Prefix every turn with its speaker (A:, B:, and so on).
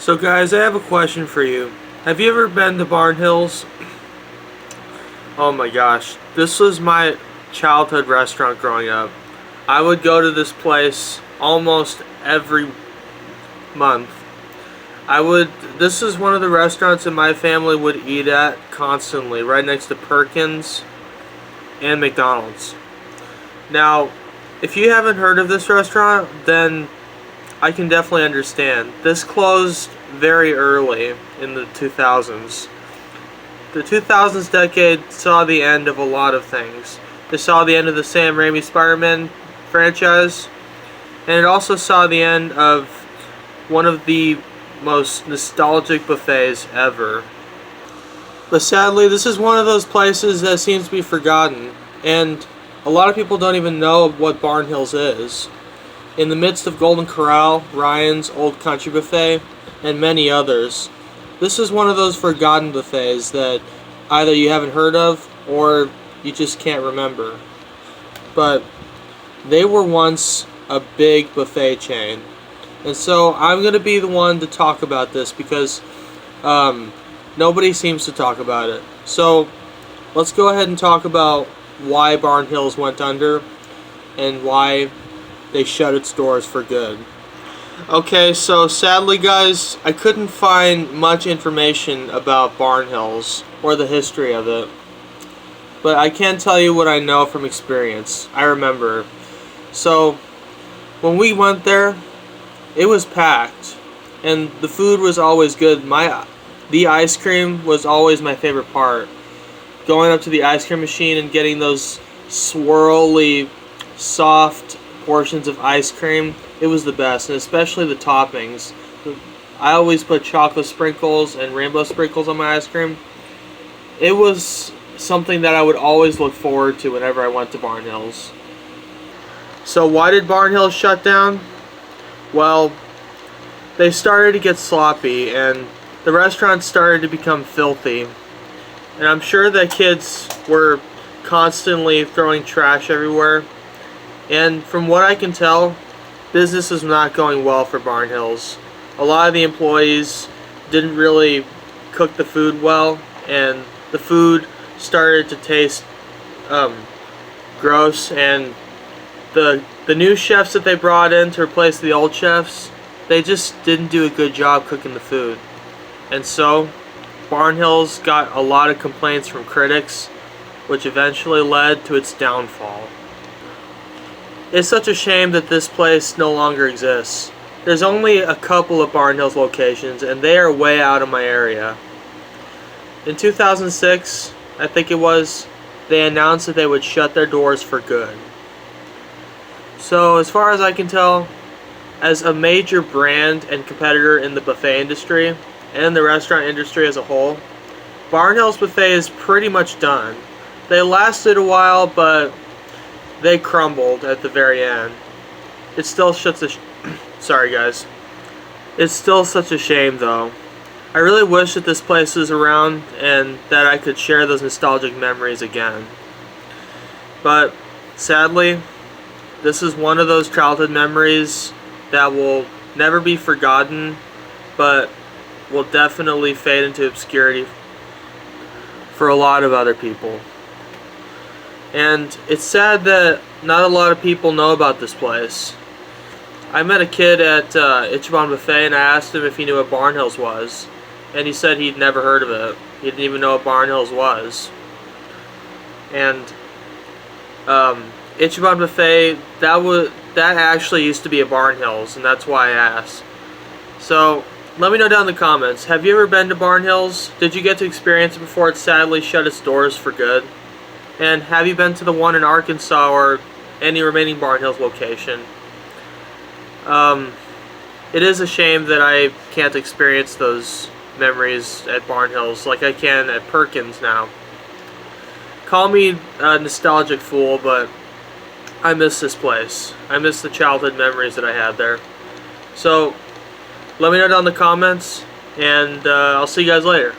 A: So guys, I have a question for you. Have you ever been to Barnhill's? Oh my gosh, this was my childhood restaurant growing up. I would go to this place almost every month. This is one of the restaurants that my family would eat at constantly, right next to Perkins and McDonald's. Now, if you haven't heard of this restaurant, then I can definitely understand. This closed very early in the 2000s. The 2000s decade saw the end of a lot of things. It saw the end of the Sam Raimi Spider-Man franchise, and it also saw the end of one of the most nostalgic buffets ever. But sadly, this is one of those places that seems to be forgotten, and a lot of people don't even know what Barnhill's is. In the midst of Golden Corral, Ryan's Old Country Buffet, and many others, this is one of those forgotten buffets that either you haven't heard of or you just can't remember. But they were once a big buffet chain. And so I'm going to be the one to talk about this because nobody seems to talk about it. So let's go ahead and talk about why Barnhill's went under and why they shut its doors for good. Okay, so sadly guys, I couldn't find much information about Barnhill's or the history of it. But I can tell you what I know from experience. I remember. So when we went there, it was packed and the food was always good. The ice cream was always my favorite part. Going up to the ice cream machine and getting those swirly, soft portions of ice cream, it was the best, and especially the toppings. I always put chocolate sprinkles and rainbow sprinkles on my ice cream. It was something that I would always look forward to whenever I went to Barnhill's. So why did Barnhill's shut down? Well, they started to get sloppy and the restaurant started to become filthy. And I'm sure that kids were constantly throwing trash everywhere. And from what I can tell, business is not going well for Barnhill's. A lot of the employees didn't really cook the food well, and the food started to taste gross, and the new chefs that they brought in to replace the old chefs, they just didn't do a good job cooking the food. And so Barnhill's got a lot of complaints from critics, which eventually led to its downfall. It's such a shame that this place no longer exists. There's only a couple of Barnhill's locations and they are way out of my area. In 2006, I think it was, they announced that they would shut their doors for good. So as far as I can tell, as a major brand and competitor in the buffet industry and the restaurant industry as a whole, Barnhill's buffet is pretty much done. They lasted a while, but they crumbled at the very end. It still sorry guys. It's still such a shame though. I really wish that this place was around and that I could share those nostalgic memories again. But sadly, this is one of those childhood memories that will never be forgotten, but will definitely fade into obscurity for a lot of other people. And it's sad that not a lot of people know about this place. I met a kid at Ichiban Buffet and I asked him if he knew what Barnhill's was. And he said he'd never heard of it. He didn't even know what Barnhill's was. And Ichiban Buffet, that actually used to be a Barnhill's, and that's why I asked. So let me know down in the comments, have you ever been to Barnhill's? Did you get to experience it before it sadly shut its doors for good? And have you been to the one in Arkansas or any remaining Barnhill's location? It is a shame that I can't experience those memories at Barnhill's like I can at Perkins now. Call me a nostalgic fool, but I miss this place. I miss the childhood memories that I had there. So let me know down in the comments, and I'll see you guys later.